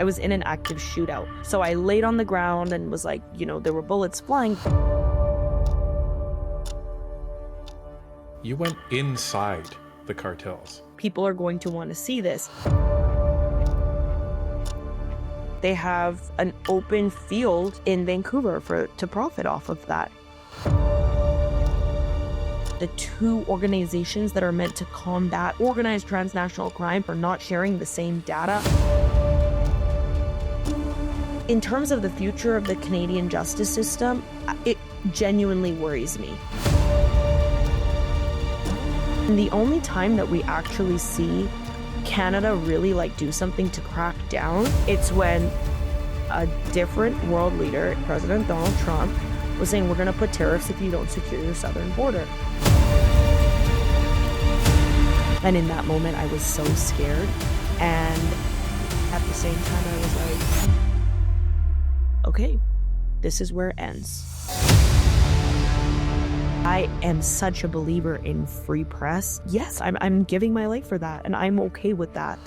I was in an active shootout. So I laid on the ground and was like, there were bullets flying. You went inside the cartels. People are going to want to see this. They have an open field in Vancouver to profit off of that. The two organizations that are meant to combat organized transnational crime are not sharing the same data. In terms of the future of the Canadian justice system, it genuinely worries me. And the only time that we actually see Canada really do something to crack down, it's when a different world leader, President Donald Trump, was saying we're going to put tariffs if you don't secure your southern border. And in that moment, I was so scared. And at the same time, I was like, okay, this is where it ends. I am such a believer in free press. Yes, I'm giving my life for that, and I'm okay with that.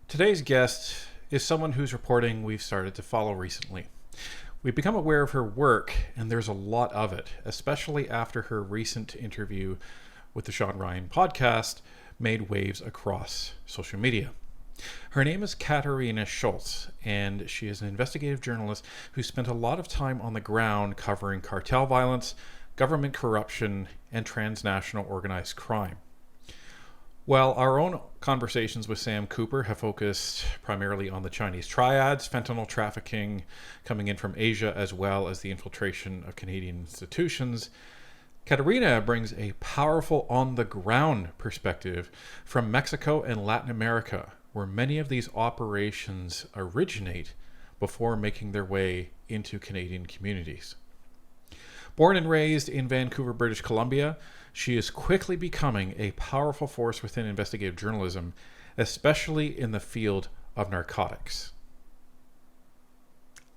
Today's guest is someone whose reporting we've started to follow recently. We've become aware of her work, and there's a lot of it, especially after her recent interview with the Sean Ryan podcast made waves across social media. Her name is Katarina Schultz, and she is an investigative journalist who spent a lot of time on the ground covering cartel violence, government corruption, and transnational organized crime. While our own conversations with Sam Cooper have focused primarily on the Chinese Triads, fentanyl trafficking coming in from Asia, as well as the infiltration of Canadian institutions, Katarina brings a powerful on-the-ground perspective from Mexico and Latin America, where many of these operations originate before making their way into Canadian communities. Born and raised in Vancouver, British Columbia, she is quickly becoming a powerful force within investigative journalism, especially in the field of narcotics.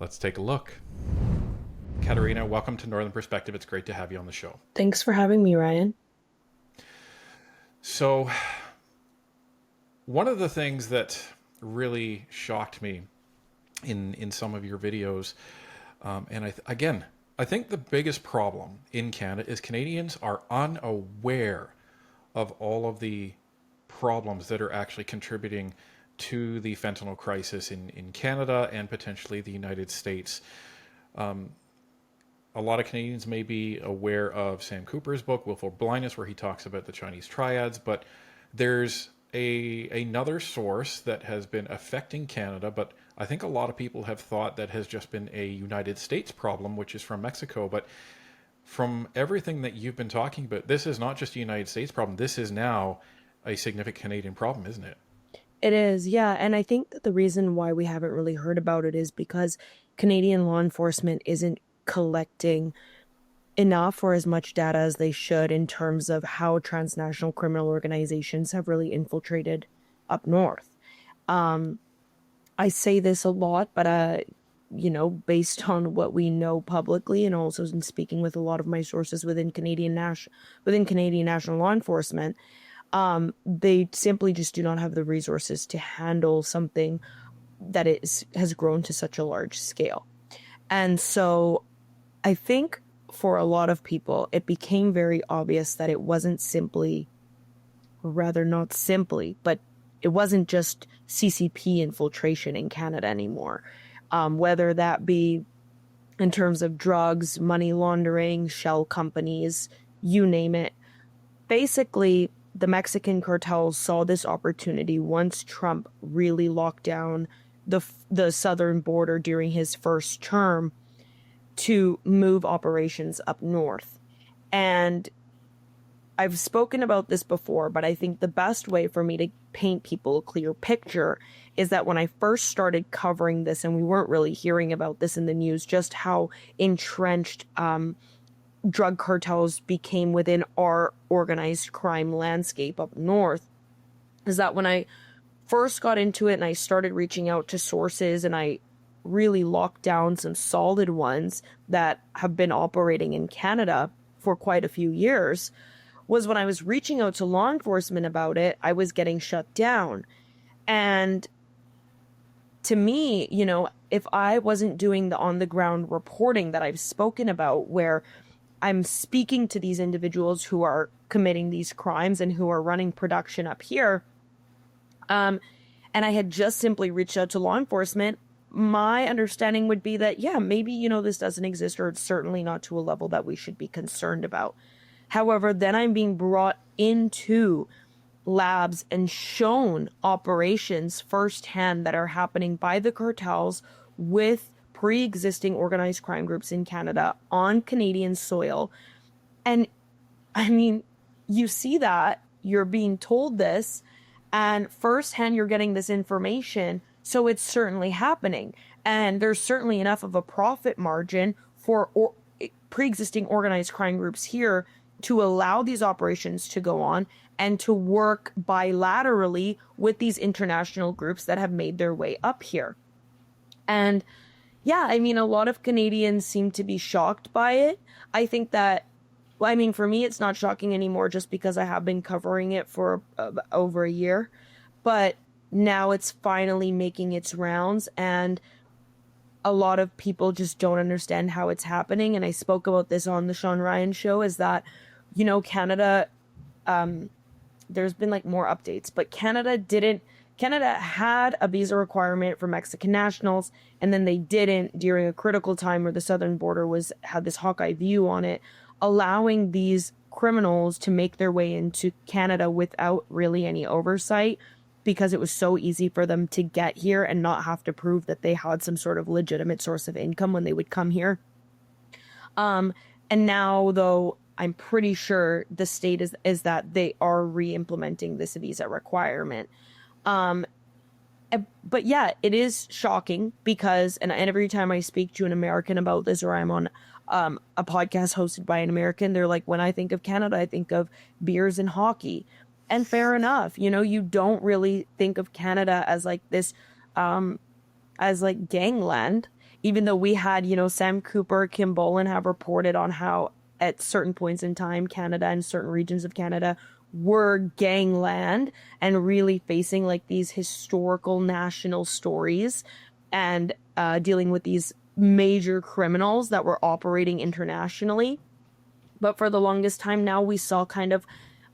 Let's take a look. Katarina, welcome to Northern Perspective. It's great to have you on the show. Thanks for having me, Ryan. So, one of the things that really shocked me in some of your videos, and I think the biggest problem in Canada is Canadians are unaware of all of the problems that are actually contributing to the fentanyl crisis in Canada and potentially the United States. A lot of Canadians may be aware of Sam Cooper's book, Willful Blindness, where he talks about the Chinese Triads, but there's another source that has been affecting Canada, but I think a lot of people have thought that has just been a United States problem, which is from Mexico. But from everything that you've been talking about, this is not just a United States problem. This is now a significant Canadian problem, isn't it? It is, yeah. And I think that the reason why we haven't really heard about it is because Canadian law enforcement isn't collecting enough or as much data as they should in terms of how transnational criminal organizations have really infiltrated up north. I say this a lot, but based on what we know publicly, and also in speaking with a lot of my sources within Canadian national law enforcement, they simply just do not have the resources to handle something that has grown to such a large scale. And so I think for a lot of people, it became very obvious that it wasn't simply, or rather not simply, but it wasn't just CCP infiltration in Canada anymore. Whether that be in terms of drugs, money laundering, shell companies, you name it. Basically, the Mexican cartels saw this opportunity once Trump really locked down the southern border during his first term to move operations up north. And I've spoken about this before, but I think the best way for me to paint people a clear picture is that when I first started covering this, and we weren't really hearing about this in the news, just how entrenched drug cartels became within our organized crime landscape up north, is that when I first got into it and I started reaching out to sources and I really locked down some solid ones that have been operating in Canada for quite a few years, was when I was reaching out to law enforcement about it, I was getting shut down. And to me, if I wasn't doing the on the ground reporting that I've spoken about, where I'm speaking to these individuals who are committing these crimes and who are running production up here, and I had just simply reached out to law enforcement, my understanding would be that, yeah, maybe, this doesn't exist, or it's certainly not to a level that we should be concerned about. However, then I'm being brought into labs and shown operations firsthand that are happening by the cartels with pre-existing organized crime groups in Canada on Canadian soil. And I mean, you see that, you're being told this, and firsthand you're getting this information. So it's certainly happening. And there's certainly enough of a profit margin for pre-existing organized crime groups here to allow these operations to go on and to work bilaterally with these international groups that have made their way up here. And yeah, I mean, a lot of Canadians seem to be shocked by it. I think that, well, I mean, for me, it's not shocking anymore just because I have been covering it for over a year. But now it's finally making its rounds, and a lot of people just don't understand how it's happening. And I spoke about this on the Sean Ryan show, is that, Canada, there's been like more updates, but Canada had a visa requirement for Mexican nationals, and then they didn't during a critical time where the southern border had this Hawkeye view on it, allowing these criminals to make their way into Canada without really any oversight, because it was so easy for them to get here and not have to prove that they had some sort of legitimate source of income when they would come here. And now, though, I'm pretty sure the state is that they are re-implementing this visa requirement. But yeah, it is shocking because, and every time I speak to an American about this, or I'm on a podcast hosted by an American, they're like, when I think of Canada, I think of beers and hockey. And fair enough, you don't really think of Canada as like this, as like gangland, even though we had, Sam Cooper, Kim Bolan have reported on how at certain points in time, Canada and certain regions of Canada were gangland and really facing like these historical national stories and dealing with these major criminals that were operating internationally. But for the longest time now, we saw kind of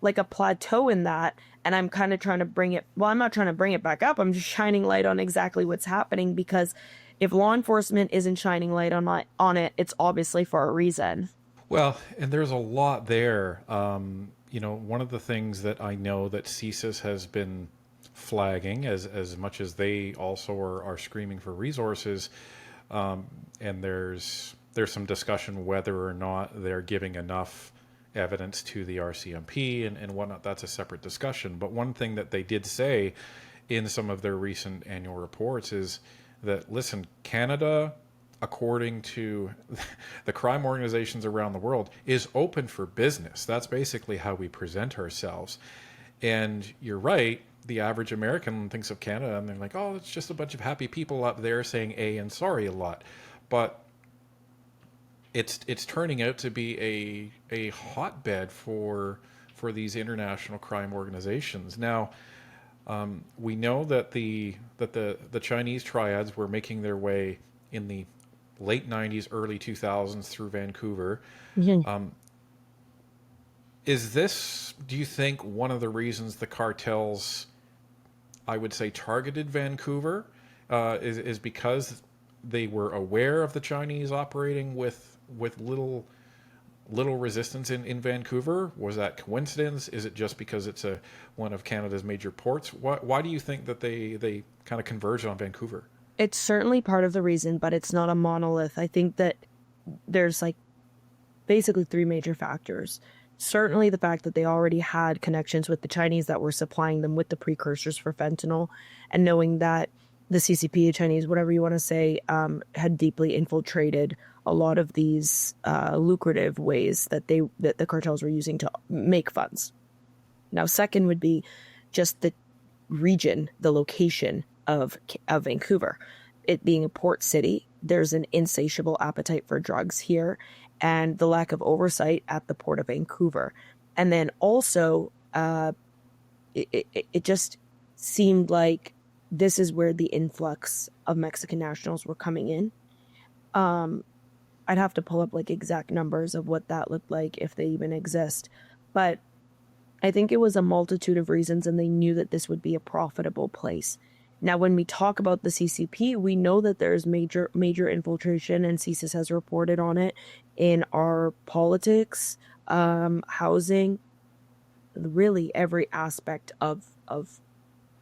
like a plateau in that. And I'm kind of trying to bring it, well, I'm not trying to bring it back up. I'm just shining light on exactly what's happening, because if law enforcement isn't shining light on it, it's obviously for a reason. Well, and there's a lot there. One of the things that I know that CSIS has been flagging, as much as they also are screaming for resources, and there's some discussion whether or not they're giving enough evidence to the RCMP and whatnot. That's a separate discussion. But one thing that they did say in some of their recent annual reports is that, listen, Canada, according to the crime organizations around the world, is open for business. That's basically how we present ourselves. And you're right, the average American thinks of Canada and they're like, oh, it's just a bunch of happy people up there saying A and sorry a lot. But it's turning out to be a hotbed for these international crime organizations. Now, we know that the Chinese Triads were making their way in the late 90s, early 2000s through Vancouver. Mm-hmm. Is this, do you think, one of the reasons the cartels, I would say, targeted Vancouver, is because they were aware of the Chinese operating with little resistance in Vancouver? Was that coincidence? Is it just because it's one of Canada's major ports? Why do you think that they kind of converged on Vancouver? It's certainly part of the reason, but it's not a monolith. I think that there's like basically three major factors. Certainly the fact that they already had connections with the Chinese that were supplying them with the precursors for fentanyl, and knowing that the CCP, Chinese, whatever you want to say, had deeply infiltrated a lot of these lucrative ways that the cartels were using to make funds. Now, second would be just the region, the location of Vancouver. It being a port city, there's an insatiable appetite for drugs here, and the lack of oversight at the port of Vancouver. And then also, it just seemed like this is where the influx of Mexican nationals were coming in. Um, I'd have to pull up like exact numbers of what that looked like if they even exist. But I think it was a multitude of reasons, and they knew that this would be a profitable place. Now, when we talk about the CCP, we know that there's major infiltration, and CSIS has reported on it in our politics, housing, really every aspect of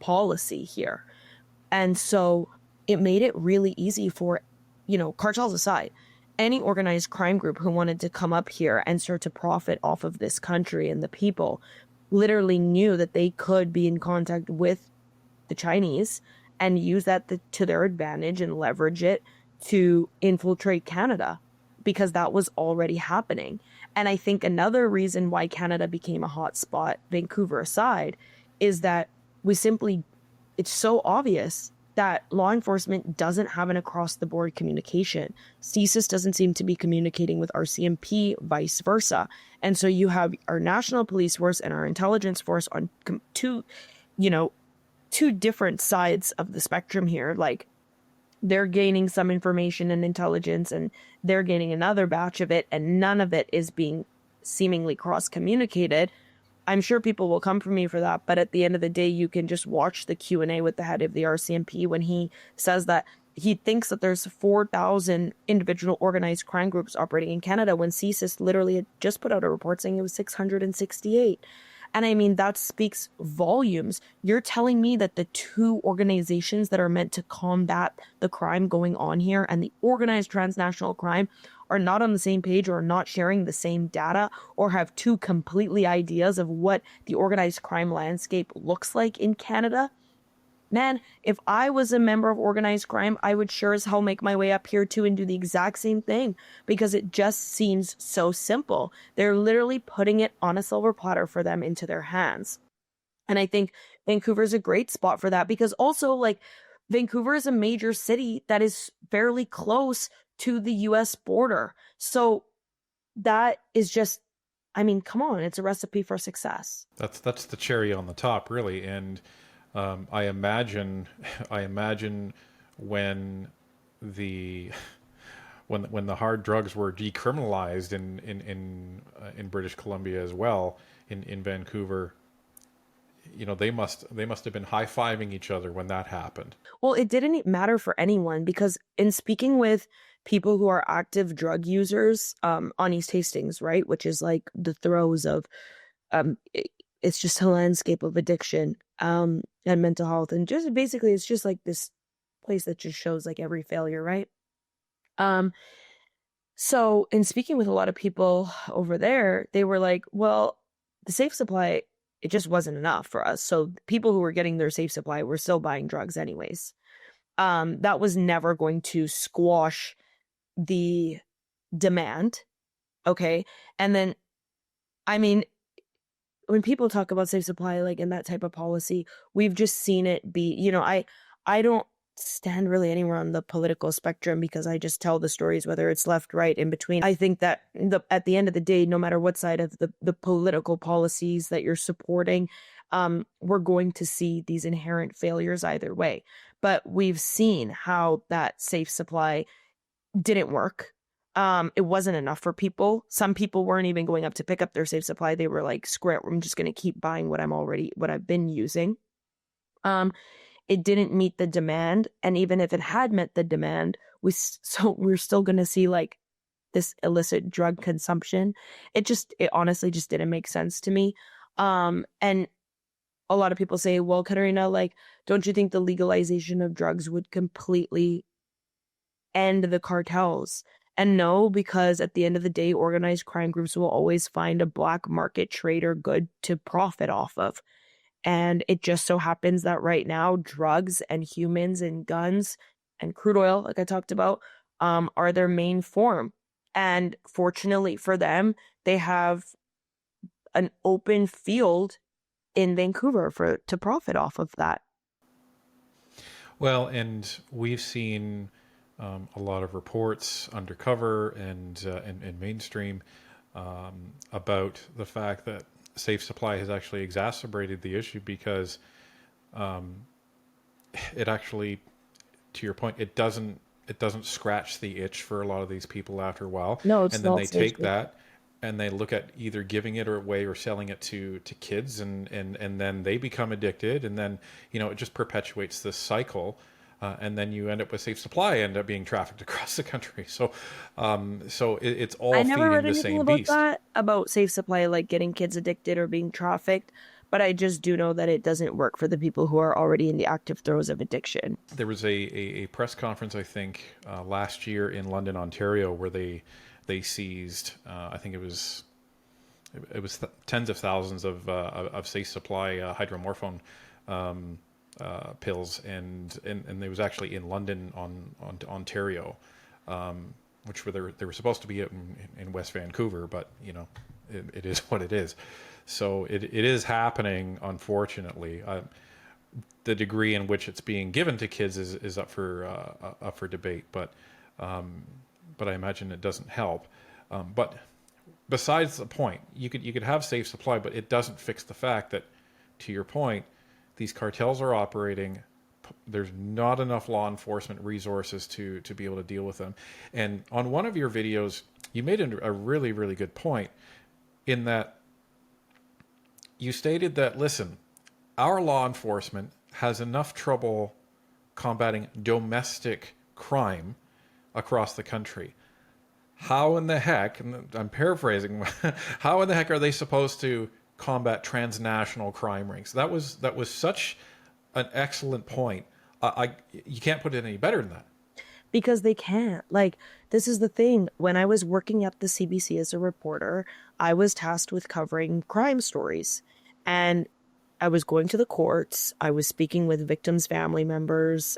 policy here. And so it made it really easy for, cartels aside, any organized crime group who wanted to come up here and start to profit off of this country and the people literally knew that they could be in contact with the Chinese and use that to their advantage and leverage it to infiltrate Canada because that was already happening. And I think another reason why Canada became a hot spot, Vancouver aside, is that we simply, it's so obvious that law enforcement doesn't have an across the board communication. CSIS doesn't seem to be communicating with RCMP, vice versa. And so you have our national police force and our intelligence force on you know, two different sides of the spectrum here. Like they're gaining some information and intelligence and they're gaining another batch of it, and none of it is being seemingly cross communicated. I'm sure people will come for me for that, but at the end of the day, you can just watch the Q&A with the head of the RCMP when he says that he thinks that there's 4,000 individual organized crime groups operating in Canada when CSIS literally had just put out a report saying it was 668. And I mean, that speaks volumes. You're telling me that the two organizations that are meant to combat the crime going on here and the organized transnational crime are not on the same page or not sharing the same data or have two completely ideas of what the organized crime landscape looks like in Canada? Man, if I was a member of organized crime, I would sure as hell make my way up here too and do the exact same thing because it just seems so simple. They're literally putting it on a silver platter for them into their hands. And I think Vancouver's a great spot for that because also, like, Vancouver is a major city that is fairly close to the US border. So that is just, I mean, come on, it's a recipe for success. That's the cherry on the top, really. And I imagine, I imagine when the when the hard drugs were decriminalized in British Columbia as well, in Vancouver, they must have been high fiving each other when that happened. Well, it didn't matter for anyone because in speaking with people who are active drug users on East Hastings, right, which is like the throes of it's just a landscape of addiction and mental health, and just basically it's just like this place that just shows like every failure, right? Um, so in speaking with a lot of people over there, they were like, well, the safe supply, it just wasn't enough for us. So people who were getting their safe supply were still buying drugs anyways. That was never going to squash the demand. Okay. And then, I mean, when people talk about safe supply, like in that type of policy, we've just seen it be, I don't stand really anywhere on the political spectrum because I just tell the stories, whether it's left, right, in between. I think that at the end of the day, no matter what side of the political policies that you're supporting, we're going to see these inherent failures either way. But we've seen how that safe supply didn't work. It wasn't enough for people. Some people weren't even going up to pick up their safe supply. They were like, screw it, I'm just going to keep buying what I've been using. It didn't meet the demand. And even if it had met the demand, we're still going to see like this illicit drug consumption. It honestly just didn't make sense to me. And a lot of people say, well, Katarina, like, don't you think the legalization of drugs would completely end the cartels? And no, because at the end of the day, organized crime groups will always find a black market trade or good to profit off of. And it just so happens that right now, drugs and humans and guns and crude oil, like I talked about, are their main form. And fortunately for them, they have an open field in Vancouver to profit off of that. Well, and we've seen a lot of reports undercover and mainstream about the fact that safe supply has actually exacerbated the issue because it actually, to your point, it doesn't scratch the itch for a lot of these people after a while, No, it's and then not they take safe. that and they look at either giving it away or selling it to kids, and then they become addicted, and then it just perpetuates this cycle. And then you end up with safe supply, end up being trafficked across the country. So it's I all never read feeding the anything same about beast. that, about safe supply, like getting kids addicted or being trafficked, but I just do know that it doesn't work for the people who are already in the active throes of addiction. There was a press conference, I think, last year in London, Ontario, where they seized, I think it was tens of thousands of safe supply hydromorphone pills, and it was actually in London, on Ontario, which they were supposed to be in West Vancouver, but it is what it is. So it is happening, unfortunately. The degree in which it's being given to kids is up for debate, but I imagine it doesn't help. But besides the point, you could have safe supply, but it doesn't fix the fact that, to your point, these cartels are operating. There's not enough law enforcement resources to be able to deal with them. And on one of your videos, you made a really, really good point in that you stated that, listen, our law enforcement has enough trouble combating domestic crime across the country. How in the heck, and I'm paraphrasing, how in the heck are they supposed to combat transnational crime rings? That was such an excellent point. You can't put it any better than that. Because they can't. Like, this is the thing. When I was working at the CBC as a reporter, I was tasked with covering crime stories. And I was going to the courts. I was speaking with victims' family members,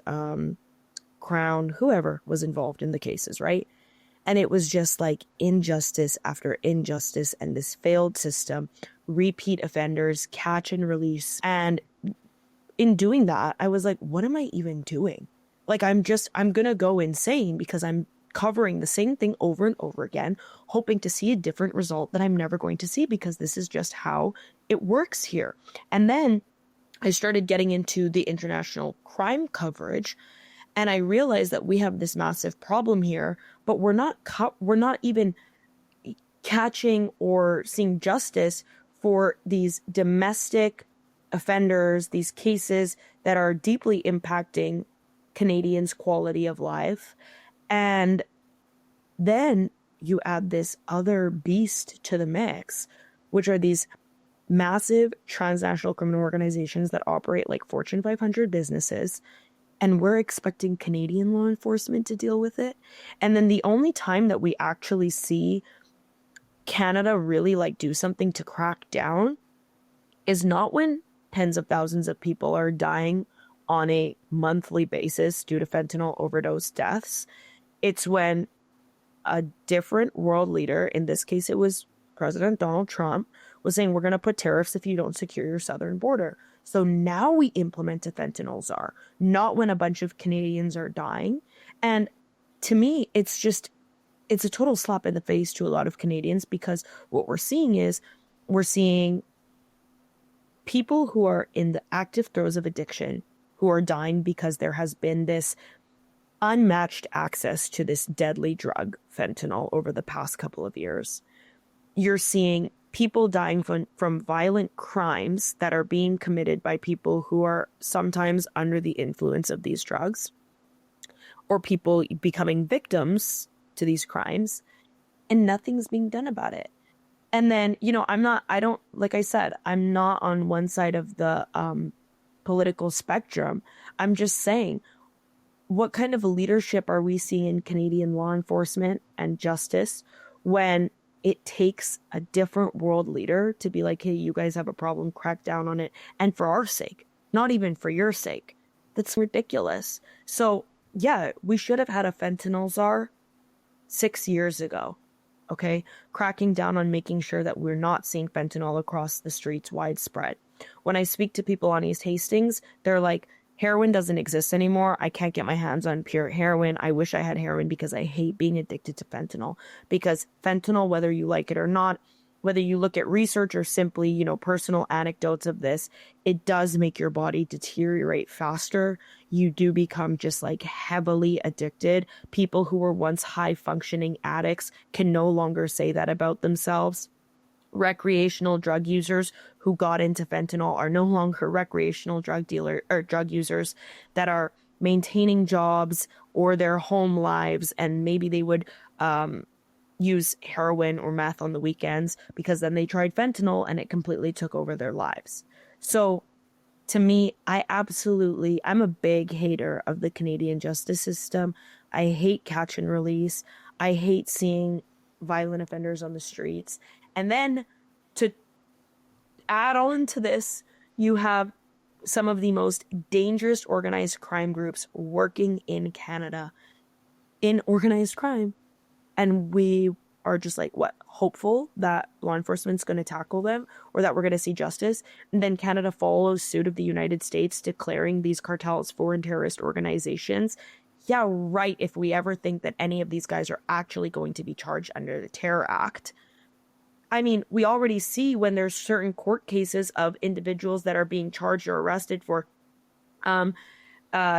Crown, whoever was involved in the cases, right? And it was just like injustice after injustice and this failed system, repeat offenders, catch and release. And in doing that, I was like, what am I even doing? Like, I'm going to go insane because I'm covering the same thing over and over again, hoping to see a different result that I'm never going to see because this is just how it works here. And then I started getting into the international crime coverage, and I realized that we have this massive problem here, but we're not even catching or seeing justice for these domestic offenders, these cases that are deeply impacting Canadians' quality of life. And then you add this other beast to the mix, which are these massive transnational criminal organizations that operate like Fortune 500 businesses. And we're expecting Canadian law enforcement to deal with it. And then the only time that we actually see Canada really like do something to crack down is not when tens of thousands of people are dying on a monthly basis due to fentanyl overdose deaths. It's when a different world leader, in this case it was President Donald Trump, was saying we're going to put tariffs if you don't secure your southern border. So now we implement a fentanyl czar, not when a bunch of Canadians are dying. And to me, it's a total slap in the face to a lot of Canadians, because what we're seeing people who are in the active throes of addiction who are dying because there has been this unmatched access to this deadly drug, fentanyl, over the past couple of years. You're seeing people dying from violent crimes that are being committed by people who are sometimes under the influence of these drugs, or people becoming victims to these crimes, and nothing's being done about it. And then, like I said, I'm not on one side of the political spectrum. I'm just saying, what kind of leadership are we seeing in Canadian law enforcement and justice when it takes a different world leader to be like, hey, you guys have a problem, crack down on it, and for our sake, not even for your sake? That's ridiculous. So, yeah, we should have had a fentanyl czar 6 years ago. Okay, cracking down on making sure that we're not seeing fentanyl across the streets widespread. When I speak to people on East Hastings, they're like, heroin doesn't exist anymore. I can't get my hands on pure heroin. I wish I had heroin because I hate being addicted to fentanyl. Because fentanyl, whether you like it or not, whether you look at research or simply, personal anecdotes of this, it does make your body deteriorate faster. You do become just like heavily addicted. People who were once high functioning addicts can no longer say that about themselves. Recreational drug users who got into fentanyl are no longer recreational drug dealer or drug users that are maintaining jobs or their home lives, and maybe they would use heroin or meth on the weekends because then they tried fentanyl and it completely took over their lives. So to me, I'm a big hater of the Canadian justice system. I hate catch and release. I hate seeing violent offenders on the streets. And then to add on to this, you have some of the most dangerous organized crime groups working in Canada in organized crime. And we are just like, what, hopeful that law enforcement's going to tackle them or that we're going to see justice. And then Canada follows suit of the United States, declaring these cartels foreign terrorist organizations. Yeah, right. If we ever think that any of these guys are actually going to be charged under the Terror Act. I mean, we already see when there's certain court cases of individuals that are being charged or arrested for um,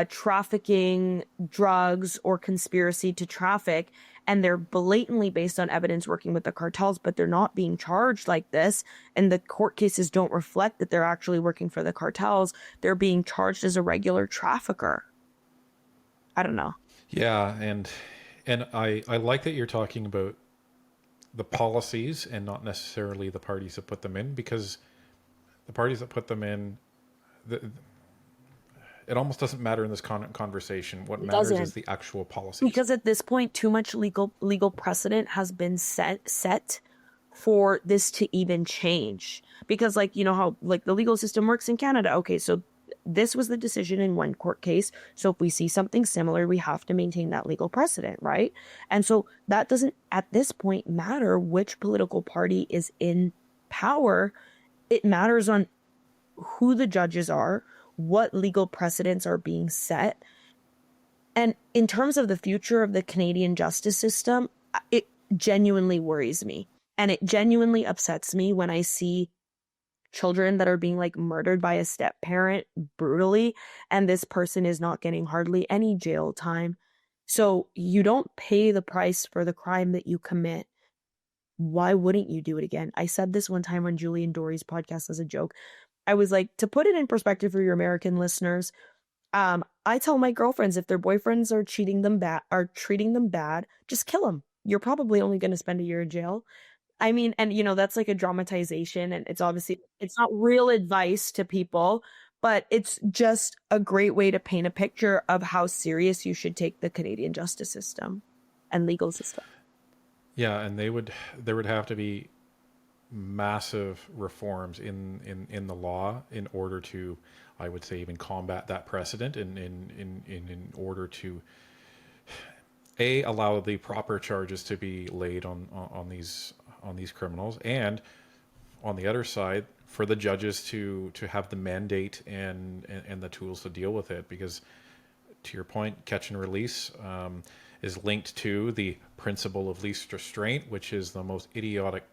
trafficking drugs or conspiracy to traffic, and they're blatantly based on evidence working with the cartels, but they're not being charged like this. And the court cases don't reflect that they're actually working for the cartels. They're being charged as a regular trafficker. I don't know. Yeah, and I like that you're talking about the policies and not necessarily the parties that put them in, because the parties that put them in, it almost doesn't matter in this conversation. What It matters is doesn't. the actual policies. Because at this point, too much legal precedent has been set for this to even change. Because like, how like the legal system works in Canada. Okay, so this was the decision in one court case. So if we see something similar, we have to maintain that legal precedent, right? And so that doesn't at this point matter which political party is in power. It matters on who the judges are, what legal precedents are being set. And in terms of the future of the Canadian justice system, it genuinely worries me. And it genuinely upsets me when I see children that are being like murdered by a step parent brutally, and this person is not getting hardly any jail time. So you don't pay the price for the crime that you commit. Why wouldn't you do it again? I said this one time on Julie and Dory's podcast as a joke. I was like, to put it in perspective for your American listeners, I tell my girlfriends if their boyfriends are treating them bad, just kill them. You're probably only going to spend a year in jail. I mean, and that's like a dramatization, and it's not real advice to people, but it's just a great way to paint a picture of how serious you should take the Canadian justice system and legal system. Yeah, and there would have to be massive reforms in the law in order to, I would say, even combat that precedent, and in order to allow the proper charges to be laid on these criminals, and on the other side for the judges to have the mandate and the tools to deal with it. Because to your point, catch and release is linked to the principle of least restraint, which is the most idiotic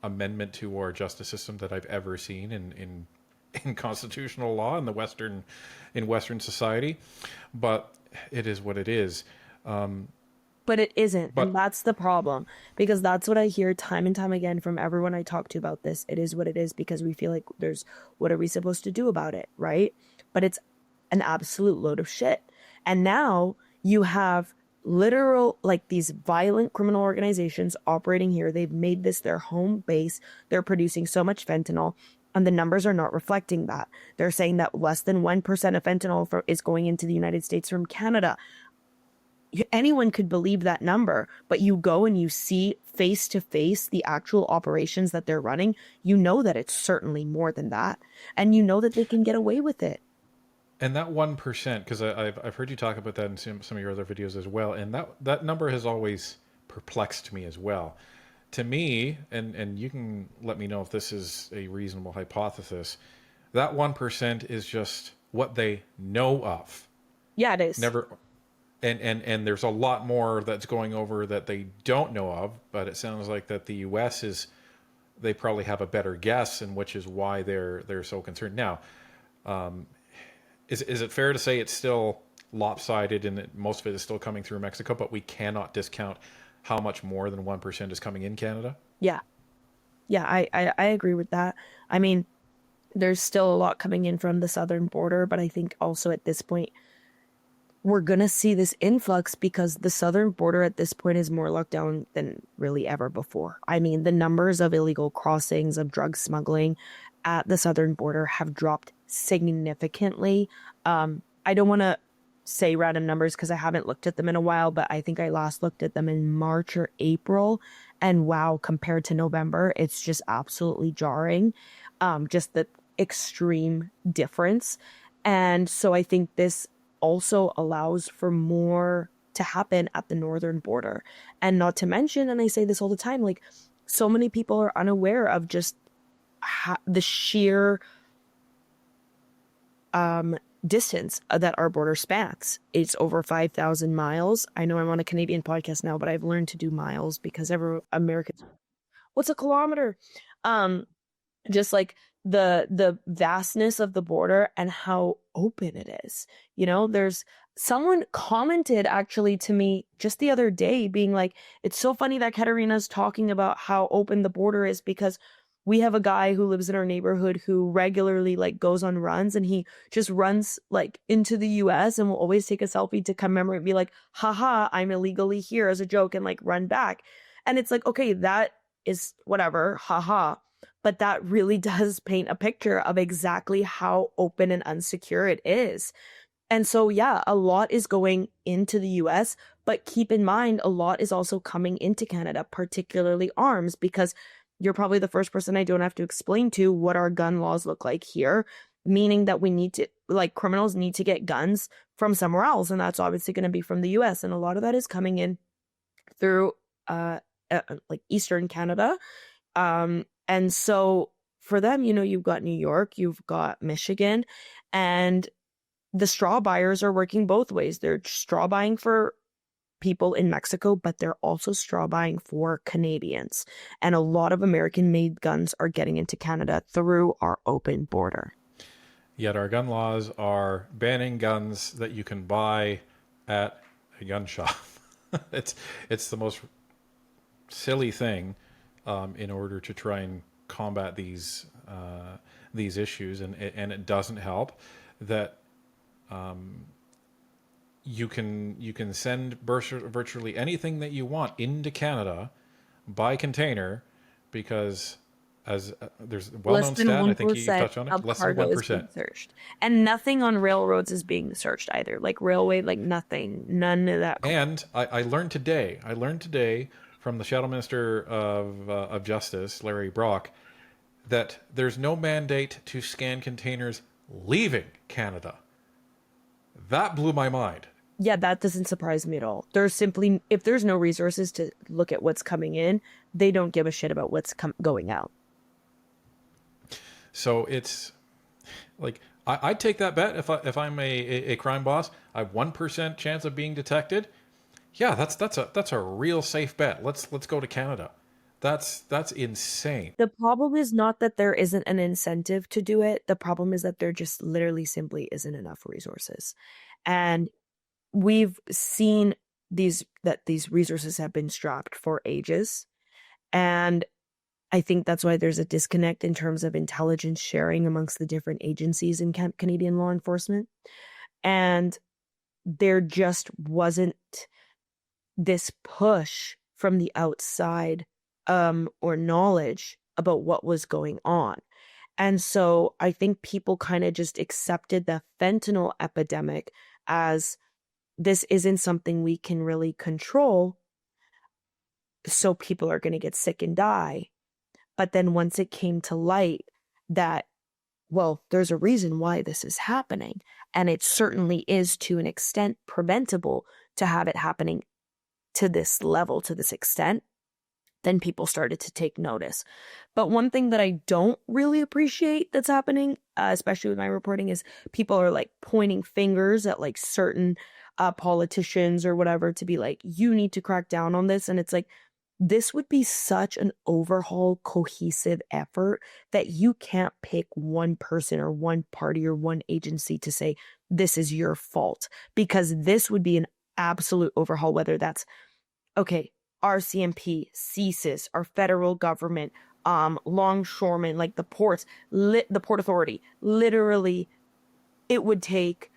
amendment to our justice system that I've ever seen in constitutional law in Western society. But it is what it is. But it isn't, and But that's the problem, because that's what I hear time and time again from everyone I talk to about this. It is what it is because we feel like what are we supposed to do about it, right? But it's an absolute load of shit. And now you have literal, like, these violent criminal organizations operating here. They've made this their home base. They're producing so much fentanyl, and the numbers are not reflecting that. They're saying that less than 1% of fentanyl is going into the United States from Canada. Anyone could believe that number, but you go and you see face to face the actual operations that they're running, you know that it's certainly more than that, and you know that they can get away with it. and that 1%, because I've heard you talk about that in some of your other videos as well, and that number has always perplexed me as well. To me, and you can let me know if this is a reasonable hypothesis, that 1% is just what they know of. Yeah, it is. Never, and there's a lot more that's going over that they don't know of. But it sounds like that the U.S. is they probably have a better guess, and which is why they're so concerned. Now, is it fair to say it's still lopsided and that most of it is still coming through Mexico, but we cannot discount how much more than 1% is coming in Canada? Yeah. Yeah, I agree with that. I mean, there's still a lot coming in from the southern border, but I think also at this point, we're going to see this influx because the southern border at this point is more locked down than really ever before. I mean, the numbers of illegal crossings, of drug smuggling at the southern border have dropped significantly. I don't want to say random numbers because I haven't looked at them in a while, but I think I last looked at them in March or April. And wow, compared to November, it's just absolutely jarring. Just the extreme difference. And so I think this also allows for more to happen at the northern border. And not to mention, and I say this all the time, like so many people are unaware of just the sheer distance that our border spans. It's over 5,000 miles. I know I'm on a Canadian podcast now, but I've learned to do miles because every Americans, what's a kilometer? Just like the vastness of the border and how open it is. You know, there's someone commented actually to me just the other day being like, it's so funny that Katarina's talking about how open the border is because we have a guy who lives in our neighborhood who regularly like goes on runs and he just runs like into the US and will always take a selfie to commemorate, be like, haha, I'm illegally here as a joke and like run back. And it's like, okay, that is whatever, haha. But that really does paint a picture of exactly how open and unsecure it is. And so, yeah, a lot is going into the US, but keep in mind, a lot is also coming into Canada, particularly arms, because you're probably the first person I don't have to explain to what our gun laws look like here, meaning that we need to, like, criminals need to get guns from somewhere else. And that's obviously going to be from the US. And a lot of that is coming in through, like, Eastern Canada. And so for them, you know, you've got New York, you've got Michigan, and the straw buyers are working both ways. They're straw buying for people in Mexico, but they're also straw buying for Canadians. And a lot of American made guns are getting into Canada through our open border. Yet our gun laws are banning guns that you can buy at a gun shop. it's the most silly thing in order to try and combat these issues, and it doesn't help that you can send virtually anything that you want into Canada by container because as there's a well-known stat, I think you touched on it, less than 1% searched, and nothing on railroads is being searched either, like railway, like nothing, none of that. And I learned today from the Shadow Minister of Justice, Larry Brock, that there's no mandate to scan containers leaving Canada. That blew my mind. Yeah, that doesn't surprise me at all. There's simply, if there's no resources to look at what's coming in, they don't give a shit about what's going out. So it's like, I'd take that bet if I'm a crime boss. I have 1% chance of being detected. Yeah, that's a real safe bet. Let's go to Canada. That's insane. The problem is not that there isn't an incentive to do it. The problem is that there just literally simply isn't enough resources. And we've seen these resources have been strapped for ages. And I think that's why there's a disconnect in terms of intelligence sharing amongst the different agencies in Canadian law enforcement. And there just wasn't this push from the outside or knowledge about what was going on. And so I think people kind of just accepted the fentanyl epidemic as this isn't something we can really control, so people are going to get sick and die. But then once it came to light that, well, there's a reason why this is happening, and it certainly is to an extent preventable to have it happening to this level, to this extent, then people started to take notice. But one thing that I don't really appreciate that's happening, especially with my reporting, is people are like pointing fingers at like certain politicians or whatever to be like, you need to crack down on this. And it's like, this would be such an overhaul, cohesive effort that you can't pick one person or one party or one agency to say, this is your fault, because this would be an absolute overhaul, whether that's, okay, RCMP, CSIS, our federal government, longshoremen, like the ports, the Port Authority. Literally, it would take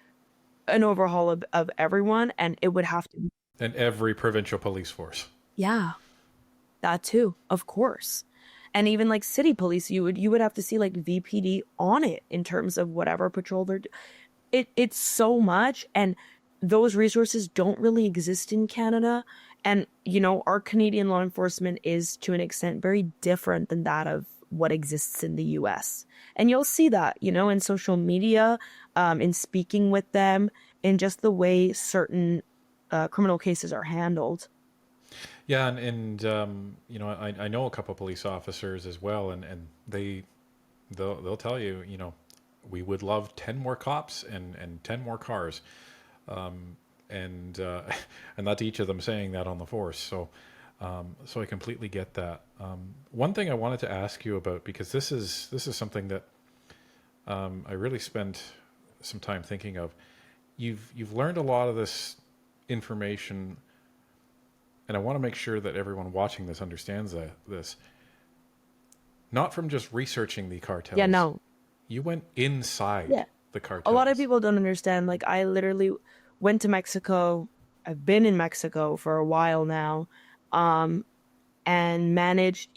an overhaul of everyone, and it would have to, And every provincial police force. yeah, that too, of course. And even like city police, you would have to see like VPD on it in terms of whatever patrol they're it's so much, and those resources don't really exist in Canada. And our Canadian law enforcement is to an extent very different than that of what exists in the US. And you'll see that, in social media, in speaking with them, in just the way certain criminal cases are handled. Yeah, I know a couple of police officers as well, and they'll tell you, we would love 10 more cops and 10 more cars, and and that's each of them saying that on the force. So I completely get that. One thing I wanted to ask you about, because this is something that I really spent some time thinking of. You've learned a lot of this information, and I want to make sure that everyone watching this understands this. Not from just researching the Yeah, cartels. no. You went inside Yeah. the A lot of cartels. people don't understand. Like, I literally went to Mexico. I've been in Mexico for a while now. Um, and managed,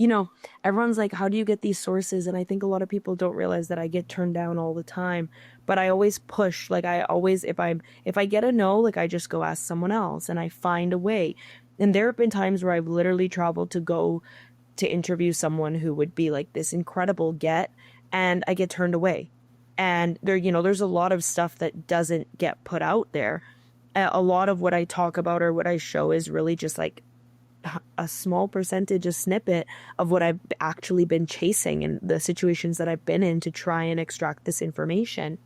everyone's like, how do you get these sources? And I think a lot of people don't realize that I get turned down all the time. But I always push. Like, I always, if I get a no, like, I just go ask someone else and I find a way. And there have been times where I've literally traveled to go to interview someone who would be like this incredible get, and I get turned away. And there's a lot of stuff that doesn't get put out there. A lot of what I talk about or what I show is really just like a small percentage, a snippet of what I've actually been chasing and the situations that I've been in to try and extract this information.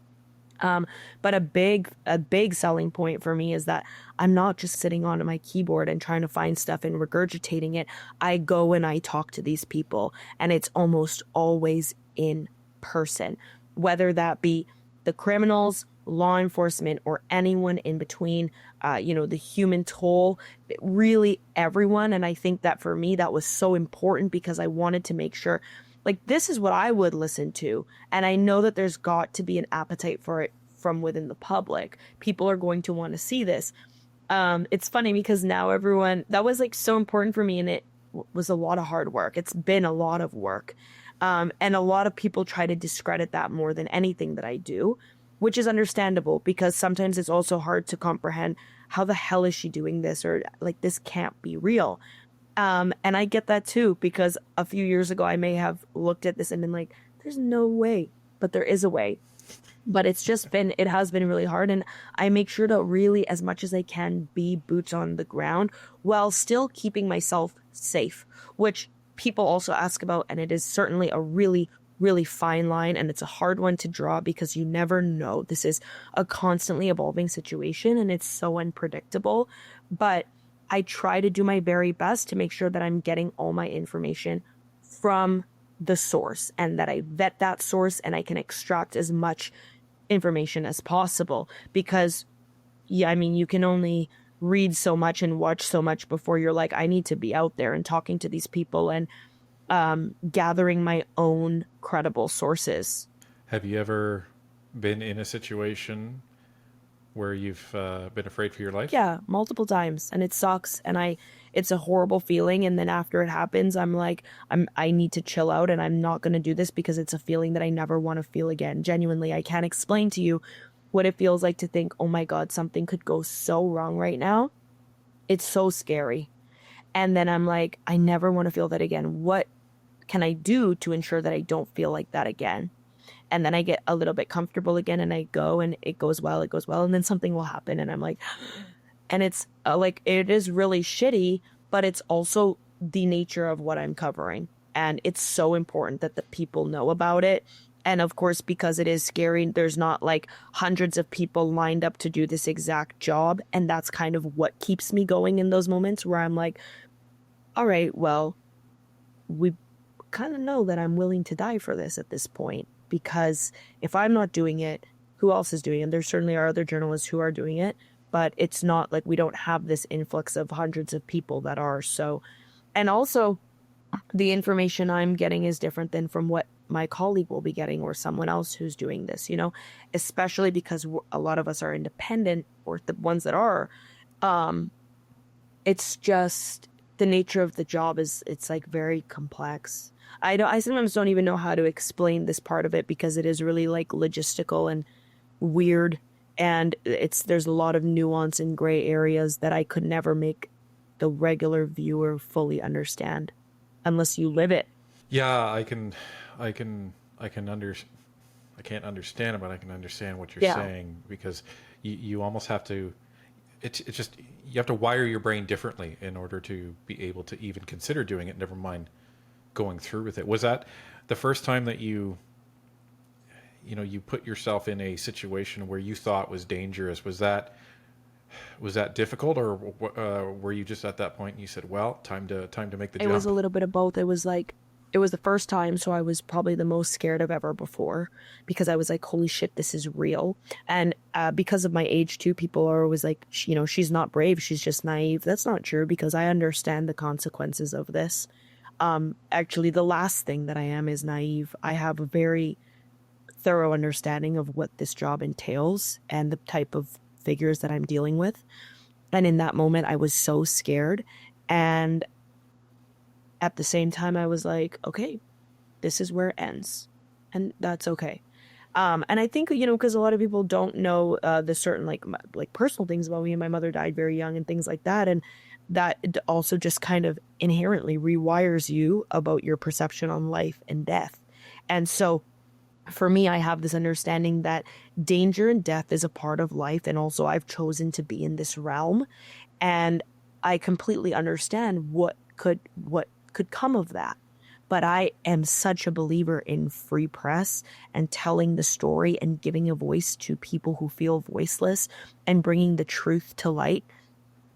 But a big selling point for me is that I'm not just sitting on my keyboard and trying to find stuff and regurgitating it. I go and I talk to these people, and it's almost always in person, whether that be the criminals, law enforcement, or anyone in between, the human toll, really everyone. And I think that for me, that was so important because I wanted to make sure, like, this is what I would listen to. And I know that there's got to be an appetite for it from within the public. People are going to want to see this. It's funny because now everyone, that was like so important for me, and it was a lot of hard work. It's been a lot of work. And a lot of people try to discredit that more than anything that I do, which is understandable because sometimes it's also hard to comprehend how the hell is she doing this, or like, this can't be real. And I get that too, because a few years ago, I may have looked at this and been like, there's no way, but there is a way. But it has been really hard. And I make sure to really, as much as I can, be boots on the ground while still keeping myself safe, which people also ask about. And it is certainly a really, really fine line. And it's a hard one to draw because you never know. This is a constantly evolving situation and it's so unpredictable. But I try to do my very best to make sure that I'm getting all my information from the source and that I vet that source and I can extract as much information as possible. Because, yeah, I mean, you can only read so much and watch so much before you're like, I need to be out there and talking to these people and gathering my own credible sources. Have you ever been in a situation where you've been afraid for your life? Yeah, multiple times, and it sucks, and it's a horrible feeling. And then after it happens, I'm like, I need to chill out, and I'm not going to do this because it's a feeling that I never want to feel again. Genuinely, I can't explain to you what it feels like to think, oh my God, something could go so wrong right now. It's so scary. And then I'm like, I never want to feel that again. What can I do to ensure that I don't feel like that again? And then I get a little bit comfortable again and I go and it goes well, and then something will happen and I'm like, and it's like, it is really shitty, but it's also the nature of what I'm covering. And it's so important that the people know about it. And of course, because it is scary, there's not like hundreds of people lined up to do this exact job. And that's kind of what keeps me going in those moments where I'm like, all right, well, we kind of know that I'm willing to die for this at this point, because if I'm not doing it, who else is doing it? There certainly are other journalists who are doing it, but it's not like we don't have this influx of hundreds of people that are. So, and also the information I'm getting is different than from what my colleague will be getting or someone else who's doing this, especially because a lot of us are independent, or the ones that are. Um, it's just the nature of the job is it's like very complex. I sometimes don't even know how to explain this part of it because it is really like logistical and weird, and there's a lot of nuance and gray areas that I could never make the regular viewer fully understand unless you live it. Yeah, I can, I can under, I can't understand it, but I can understand what you're Yeah. saying because you almost have to. It's just you have to wire your brain differently in order to be able to even consider doing it. Never mind going through with it. Was that the first time that you put yourself in a situation where you thought was dangerous? Was that difficult, or were you just at that point and you said, "Well, time to make the It was a jump"? little bit of both. It was the first time, so I was probably the most scared I've ever before, because I was like, holy shit, this is real. And because of my age too, people are always like, she's not brave, she's just naive. That's not true, because I understand the consequences of this. Actually, the last thing that I am is naive. I have a very thorough understanding of what this job entails and the type of figures that I'm dealing with. And in that moment, I was so scared. And at the same time, I was like, okay, this is where it ends. And that's okay. And I think, because a lot of people don't know the certain like personal things about me, and my mother died very young and things like that. And that also just kind of inherently rewires you about your perception on life and death. And so for me, I have this understanding that danger and death is a part of life. And also, I've chosen to be in this realm. And I completely understand what could come of that. But I am such a believer in free press and telling the story and giving a voice to people who feel voiceless and bringing the truth to light.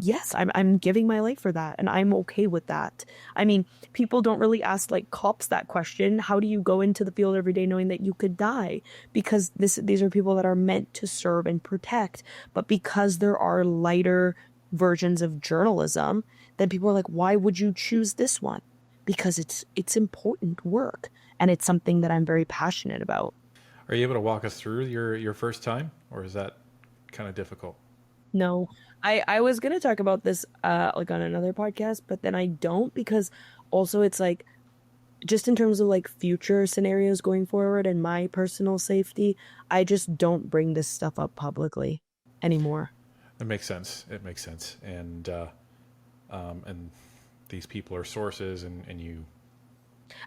Yes, I'm giving my life for that, and I'm okay with that. I mean, people don't really ask like cops that question. How do you go into the field every day knowing that you could die? Because these are people that are meant to serve and protect. But because there are lighter versions of journalism, then people are like, why would you choose this one? Because it's important work, and it's something that I'm very passionate about. Are you able to walk us through your first time, or is that kind of difficult? No, I was gonna talk about this like on another podcast, but then I don't, because also it's like just in terms of like future scenarios going forward and my personal safety, I just don't bring this stuff up publicly anymore. It makes sense. It makes sense. And these people are sources, and you.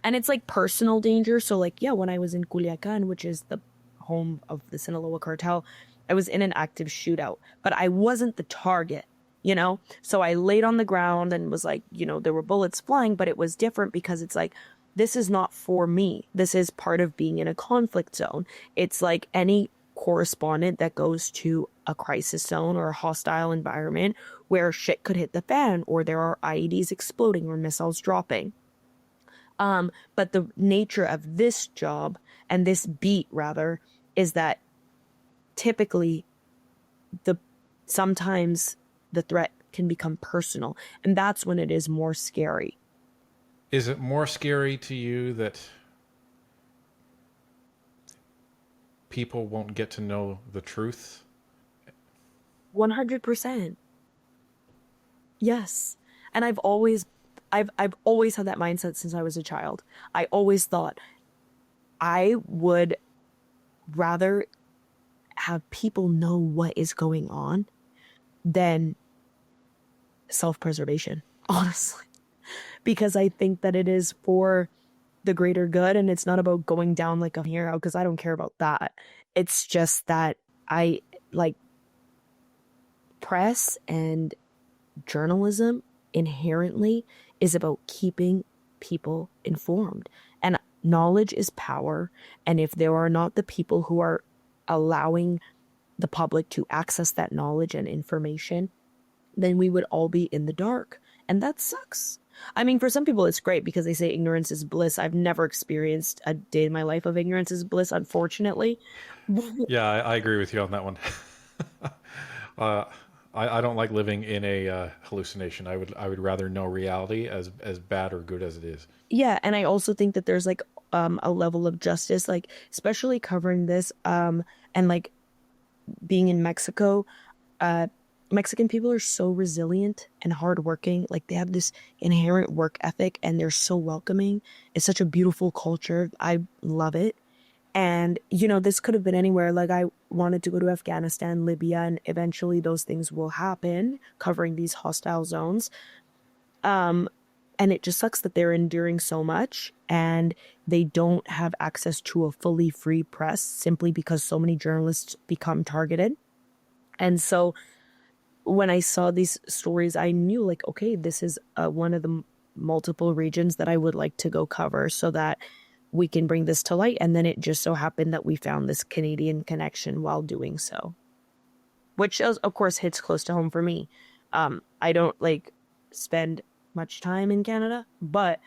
And it's like personal danger. So like, yeah, when I was in Culiacan, which is the home of the Sinaloa cartel, I was in an active shootout, but I wasn't the target. So I laid on the ground and was like, there were bullets flying, but it was different because it's like, this is not for me. This is part of being in a conflict zone. It's like any correspondent that goes to a crisis zone or a hostile environment where shit could hit the fan, or there are IEDs exploding or missiles dropping. But the nature of this job, and this beat rather, is that typically the sometimes the threat can become personal, and that's when it is more scary. Is it more scary to you that people won't get to know the truth? 100%. Yes. And I've always had that mindset since I was a child. I always thought I would rather have people know what is going on than self-preservation, honestly, because I think that it is for the greater good, and it's not about going down like a hero, because I don't care about that. It's just that I like press and journalism inherently is about keeping people informed. And knowledge is power. And if there are not the people who are allowing the public to access that knowledge and information, then we would all be in the dark. And that sucks. I mean, for some people, it's great because they say ignorance is bliss. I've never experienced a day in my life of ignorance is bliss, unfortunately. Yeah, I agree with you on that one. uh, I don't like living in a hallucination. I would rather know reality as bad or good as it is. Yeah, and I also think that there's like a level of justice, like especially covering this and like being in Mexico, uh Mexican people are so resilient and hardworking. Like they have this inherent work ethic and they're so welcoming. It's such a beautiful culture. I love it. And, you know, this could have been anywhere. Like, I wanted to go to Afghanistan, Libya, and eventually those things will happen, covering these hostile zones. Um, and it just sucks that they're enduring so much and they don't have access to a fully free press simply because so many journalists become targeted. And so when I saw these stories, I knew, like, okay, this is one of the multiple regions that I would like to go cover so that we can bring this to light. And then it just so happened that we found this Canadian connection while doing so, which of course hits close to home for me. I don't like spend much time in Canada, but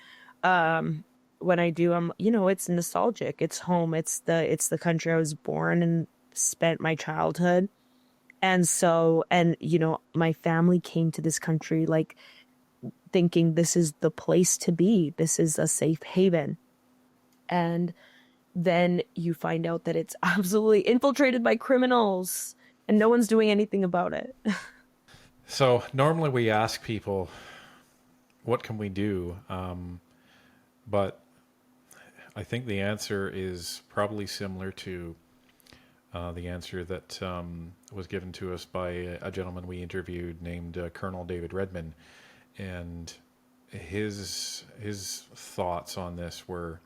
um, when I do, you know, it's nostalgic. It's home. It's the country I was born and spent my childhood. And so, and you know, my family came to this country like thinking this is the place to be. This is a safe haven. And then you find out that it's absolutely infiltrated by criminals and no one's doing anything about it. So normally we ask people, what can we do? But I think the answer is probably similar to the answer that was given to us by a gentleman we interviewed named Colonel David Redman, and his thoughts on this were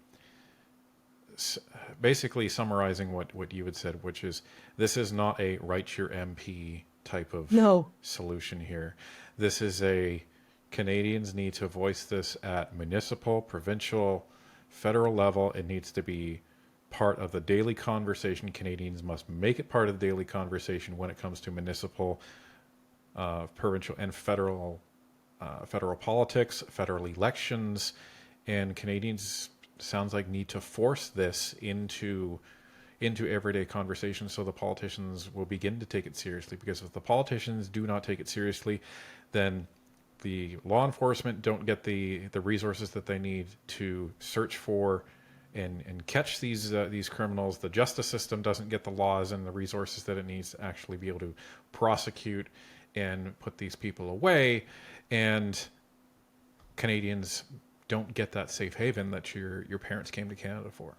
basically summarizing what you had said, which is this is not a write your MP type of No. solution here. This is a Canadians need to voice this at municipal, provincial, federal level. It needs to be part of the daily conversation. Canadians must make it part of the daily conversation when it comes to municipal, provincial, and federal politics, federal elections, and Canadians sounds like need to force this into everyday conversation so the politicians will begin to take it seriously. Because if the politicians do not take it seriously, then the law enforcement don't get the resources that they need to search for and catch these criminals. The justice system doesn't get the laws and the resources that it needs to actually be able to prosecute and put these people away. And Canadians don't get that safe haven that your parents came to Canada for.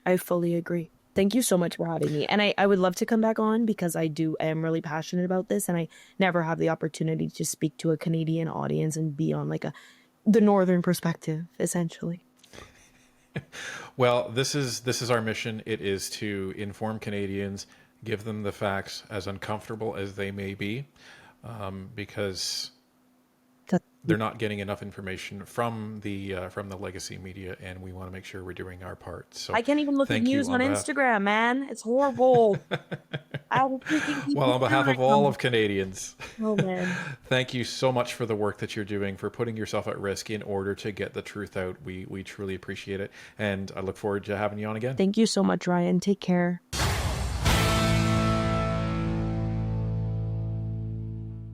I fully agree. Thank you so much for having me. And I would love to come back on because I am really passionate about this and I never have the opportunity to speak to a Canadian audience and be on like the northern perspective, essentially. Well, this is our mission. It is to inform Canadians, give them the facts, as uncomfortable as they may be, because That- they're not getting enough information from the legacy media, and we want to make sure we're doing our part. So, I can't even look at thank you news on on behalf. Instagram, man. It's horrible. I will freaking keep Well, on behalf of all Instagram. of Canadians, Oh man. thank you so much for the work that you're doing, for putting yourself at risk in order to get the truth out. We truly appreciate it, and I look forward to having you on again. Thank you so much, Ryan. Take care.